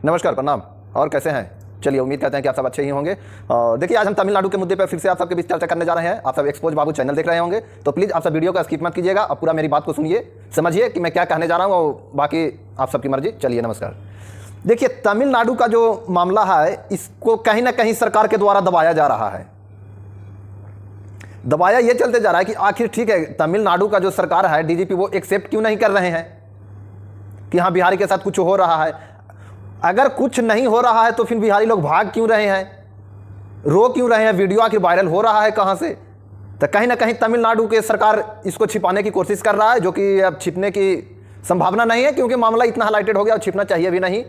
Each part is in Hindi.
नमस्कार, प्रणाम। और कैसे हैं? चलिए, उम्मीद करते हैं कि आप सब अच्छे ही होंगे। और देखिए, आज हम तमिलनाडु के मुद्दे पर फिर से आप सबके बीच चर्चा करने जा रहे हैं। आप सब एक्सपोज बाबू चैनल देख रहे होंगे, तो प्लीज़ आप सब वीडियो का स्किप मत कीजिएगा और पूरा मेरी बात को सुनिए, समझिए कि मैं क्या कहने जा रहा हूँ, और बाकी आप सबकी मर्जी। चलिए, नमस्कार। देखिए, तमिलनाडु का जो मामला है, इसको कहीं ना कहीं सरकार के द्वारा दबाया जा रहा है। दबाया ये चलते जा रहा है कि आखिर ठीक है, तमिलनाडु का जो सरकार है, डीजीपी, वो एक्सेप्ट क्यों नहीं कर रहे हैं कि हाँ, बिहारी के साथ कुछ हो रहा है। अगर कुछ नहीं हो रहा है तो फिर बिहारी लोग भाग क्यों रहे हैं, रो क्यों रहे हैं? वीडियो आखिर वायरल हो रहा है कहाँ से? तो कहीं ना कहीं तमिलनाडु के सरकार इसको छिपाने की कोशिश कर रहा है, जो कि अब छिपने की संभावना नहीं है, क्योंकि मामला इतना हाईलाइटेड हो गया और छिपना चाहिए भी नहीं।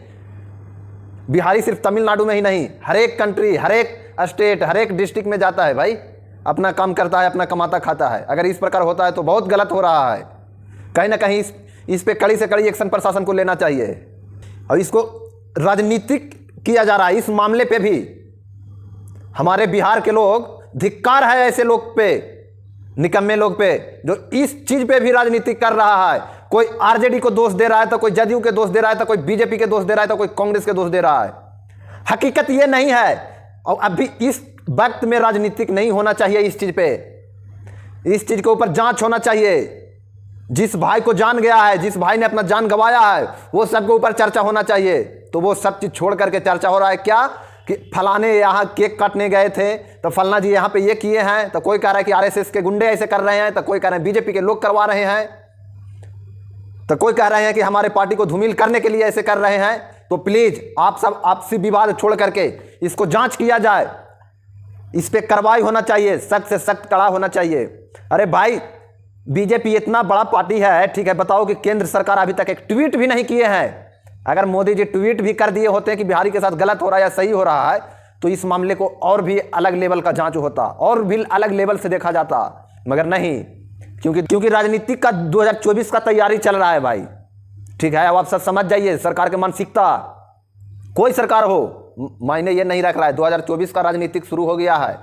बिहारी सिर्फ तमिलनाडु में ही नहीं, हर एक कंट्री, हर एक स्टेट, हर एक डिस्ट्रिक्ट में जाता है भाई, अपना काम करता है, अपना कमाता खाता है। अगर इस प्रकार होता है तो बहुत गलत हो रहा है। कहीं ना कहीं इस पे कड़ी से कड़ी एक्शन प्रशासन को लेना चाहिए, और इसको राजनीतिक किया जा रहा है। इस मामले पे भी हमारे बिहार के लोग, धिक्कार है ऐसे लोग पे, निकम्मे लोग पे, जो इस चीज पे भी राजनीतिक कर रहा है। कोई आरजेडी को दोष दे रहा है, तो कोई जदयू के दोष दे रहा है, तो कोई बीजेपी के दोष दे रहा है, तो कोई कांग्रेस के दोष दे रहा है। हकीकत ये नहीं है, और अभी इस वक्त में राजनीतिक नहीं होना चाहिए इस चीज पे। इस चीज के ऊपर जांच होना चाहिए। जिस भाई को जान गया है, जिस भाई ने अपना जान गंवाया है, वो सबके ऊपर चर्चा होना चाहिए। तो वो सब चीज छोड़ करके चर्चा हो रहा है क्या कि फलाने यहाँ केक काटने गए थे, तो फलना जी यहाँ पे ये किए हैं, तो कोई कह रहा है कि आरएसएस के गुंडे ऐसे कर रहे हैं, तो कोई कह रहे हैं बीजेपी के लोग करवा रहे हैं, तो कोई कह रहे हैं कि हमारे पार्टी को धूमिल करने के लिए ऐसे कर रहे हैं। तो प्लीज आप सब आपसी विवाद छोड़ करके इसको जांच किया जाए, इस पे कार्रवाई होना चाहिए, सख्त से सख्त कड़ा होना चाहिए। अरे भाई, बीजेपी इतना बड़ा पार्टी है, ठीक है, बताओ कि केंद्र सरकार अभी तक एक ट्वीट भी नहीं किए हैं। अगर मोदी जी ट्वीट भी कर दिए होते कि बिहारी के साथ गलत हो रहा है या सही हो रहा है, तो इस मामले को और भी अलग लेवल का जांच होता, और भी अलग लेवल से देखा जाता, मगर नहीं, क्योंकि राजनीतिक का 2024 का तैयारी चल रहा है भाई, ठीक है। अब आप सब समझ जाइए सरकार की मानसिकता। कोई सरकार हो, मायने ये नहीं रख रहा है, 2024 का राजनीतिक शुरू हो गया है,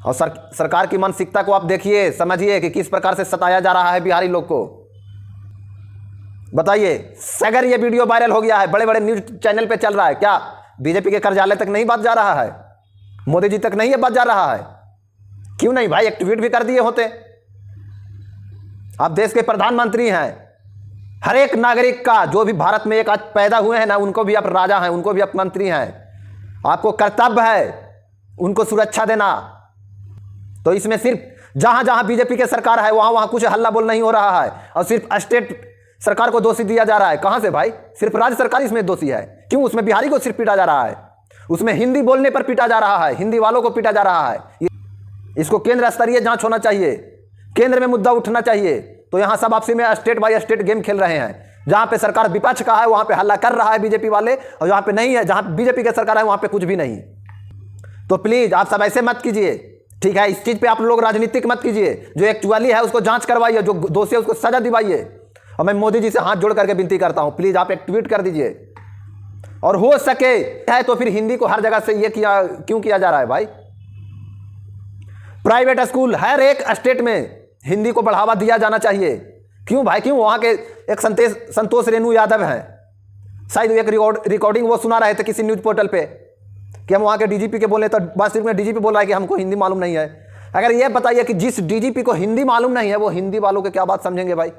और सरकार की मानसिकता को आप देखिए, समझिए कि किस प्रकार से सताया जा रहा है बिहारी लोग को। बताइए, अगर ये वीडियो वायरल हो गया है, बड़े बड़े न्यूज चैनल पे चल रहा है, क्या बीजेपी के कार्यालय तक नहीं बात जा रहा है? मोदी जी तक नहीं ये बात जा रहा है? क्यों नहीं भाई, एक ट्वीट भी कर दिए होते। आप देश के प्रधानमंत्री हैं, हर एक नागरिक का, जो भी भारत में एक आज पैदा हुए हैं ना, उनको भी आप राजा हैं, उनको भी आप मंत्री हैं। आपको कर्तव्य है उनको सुरक्षा देना। तो इसमें सिर्फ जहां जहां बीजेपी की सरकार है, वहां वहां कुछ हल्ला बोल नहीं हो रहा है, और सिर्फ स्टेट सरकार को दोषी दिया जा रहा है। कहां से भाई? सिर्फ राज्य सरकार इसमें दोषी है। क्यों? उसमें बिहारी को सिर्फ पीटा जा रहा है, उसमें हिंदी बोलने पर पीटा जा रहा है, हिंदी वालों को पीटा जा रहा है। इसको केंद्र स्तरीय जांच होना चाहिए, केंद्र में मुद्दा उठना चाहिए। तो यहां सब आपसी में स्टेट बाय स्टेट गेम खेल रहे हैं। जहां पे सरकार विपक्ष का है, वहां पे हल्ला कर रहा है बीजेपी वाले, और जहां पे नहीं है, जहां बीजेपी की सरकार है, वहां पे कुछ भी नहीं। तो प्लीज आप सब ऐसे मत कीजिए, ठीक है। इस चीज पे आप लोग राजनीतिक मत कीजिए। जो एक्चुअली है उसको जांच करवाइए, जो दोषी है उसको सजा दिवाइए। और मैं मोदी जी से हाथ जोड़ करके विनती करता हूं, प्लीज आप एक ट्वीट कर दीजिए, और हो सके है तो फिर हिंदी को हर जगह से ये क्यों किया जा रहा है भाई? प्राइवेट स्कूल हर एक स्टेट में हिंदी को बढ़ावा दिया जाना चाहिए। क्यों भाई? क्यों? वहां के एक संतोष रेणु यादव हैं, शायद एक रिकॉर्डिंग वो सुना रहे थे किसी न्यूज पोर्टल पे कि हम वहां के डीजीपी के बोले, तो बस सिर्फ में डीजीपी बोल रहा है कि हमको हिंदी मालूम नहीं है। अगर ये बताइए कि जिस डीजीपी को हिंदी मालूम नहीं है, वो हिंदी वालों के क्या बात समझेंगे भाई?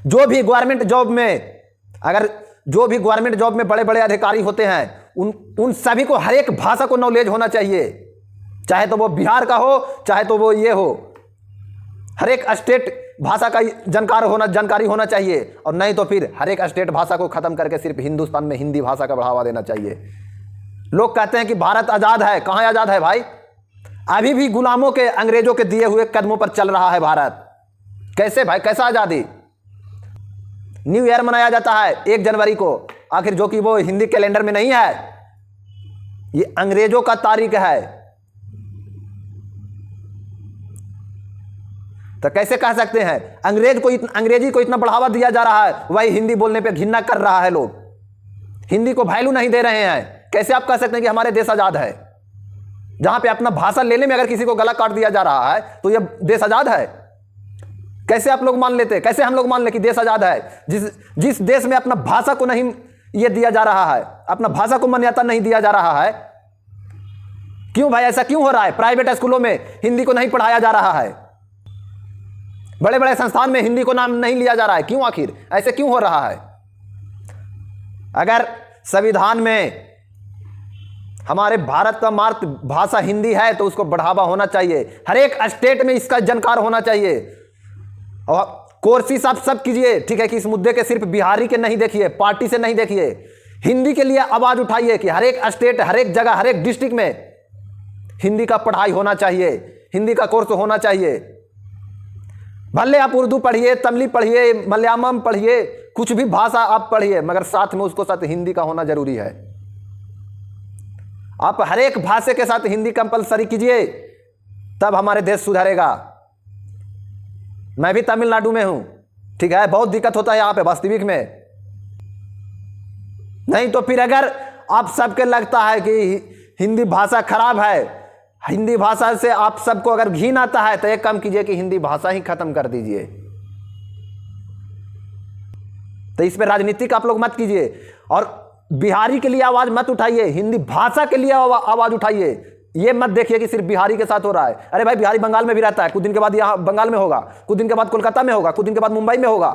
जो भी गवर्नमेंट जॉब में, अगर जो भी गवर्नमेंट जॉब में बड़े बड़े अधिकारी होते हैं, उन सभी को हर एक भाषा को नॉलेज होना चाहिए, चाहे तो वो बिहार का हो, चाहे तो वो ये हो। हर एक स्टेट भाषा का जानकारी होना चाहिए, और नहीं तो फिर हर एक स्टेट भाषा को खत्म करके सिर्फ हिंदुस्तान में हिंदी भाषा का बढ़ावा देना चाहिए। लोग कहते हैं कि भारत आजाद है, कहां आजाद है भाई? अभी भी गुलामों के, अंग्रेजों के दिए हुए कदमों पर चल रहा है भारत। कैसे भाई, कैसा आजादी? न्यू ईयर मनाया जाता है 1 जनवरी को, आखिर जो कि वो हिंदी कैलेंडर में नहीं है, ये अंग्रेजों का तारीख है। तो कैसे कह सकते हैं अंग्रेजी को इतना बढ़ावा दिया जा रहा है, वही हिंदी बोलने पे घिन्ना कर रहा है लोग, हिंदी को वैल्यू नहीं दे रहे हैं। कैसे आप कह सकते हैं कि हमारे देश आजाद है? जहां पे अपना भाषा लेने में अगर किसी को गला काट दिया जा रहा है, तो यह देश आजाद है? कैसे आप लोग मान लेते, कैसे हम लोग मान ले कि देश आजाद है? जिस देश में अपना भाषा को नहीं ये दिया जा रहा है, अपना भाषा को मान्यता नहीं दिया जा रहा है। क्यों भाई, ऐसा क्यों हो रहा है? प्राइवेट स्कूलों में हिंदी को नहीं पढ़ाया जा रहा है, बड़े बड़े संस्थान में हिंदी को नाम नहीं लिया जा रहा है। क्यों, आखिर ऐसे क्यों हो रहा है? अगर संविधान में हमारे भारत का मातृभाषा हिंदी है तो उसको बढ़ावा होना चाहिए, हर एक स्टेट में इसका जानकार होना चाहिए। और कोशिश आप सब कीजिए, ठीक है, कि इस मुद्दे के सिर्फ बिहारी के नहीं देखिए, पार्टी से नहीं देखिए, हिंदी के लिए आवाज उठाइए कि हर एक स्टेट, हर एक जगह, हर एक डिस्ट्रिक्ट में हिंदी का पढ़ाई होना चाहिए, हिंदी का कोर्स होना चाहिए। भले आप उर्दू पढ़िए, तमिल पढ़िए, मलयालम पढ़िए, कुछ भी भाषा आप पढ़िए, मगर साथ में उसको साथ हिंदी का होना जरूरी है। आप हर एक भाषा के साथ हिंदी कंपलसरी कीजिए, तब हमारे देश सुधरेगा। मैं भी तमिलनाडु में हूं, ठीक है, बहुत दिक्कत होता है यहां पे वास्तविक में। नहीं तो फिर अगर आप सबके लगता है कि हिंदी भाषा खराब है, हिंदी भाषा से आप सबको अगर घिन आता है, तो एक काम कीजिए कि हिंदी भाषा ही खत्म कर दीजिए। तो इस पे राजनीतिक आप लोग मत कीजिए, और बिहारी के लिए आवाज मत उठाइए, हिंदी भाषा के लिए आवाज उठाइए। ये मत देखिए कि सिर्फ बिहारी के साथ हो रहा है। अरे भाई, बिहारी बंगाल में भी रहता है, कुछ दिन के बाद यहां बंगाल में होगा, कुछ दिन के बाद कोलकाता में होगा, कुछ दिन के बाद मुंबई में होगा।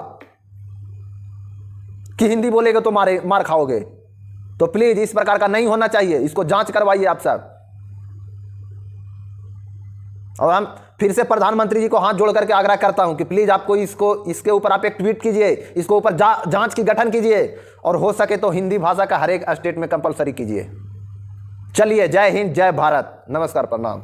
कि हिंदी बोलेगे तो मार खाओगे। तो प्लीज इस प्रकार का नहीं होना चाहिए, इसको जांच करवाइए आप सब। और हम फिर से प्रधानमंत्री जी को हाथ जोड़ करके आग्रह करता हूं कि प्लीज आपको इसके ऊपर आप एक ट्वीट कीजिए, इसके ऊपर जांच की गठन कीजिए, और हो सके तो हिंदी भाषा का हर एक स्टेट में कंपलसरी कीजिए। चलिए, जय हिंद, जय भारत, नमस्कार, प्रणाम।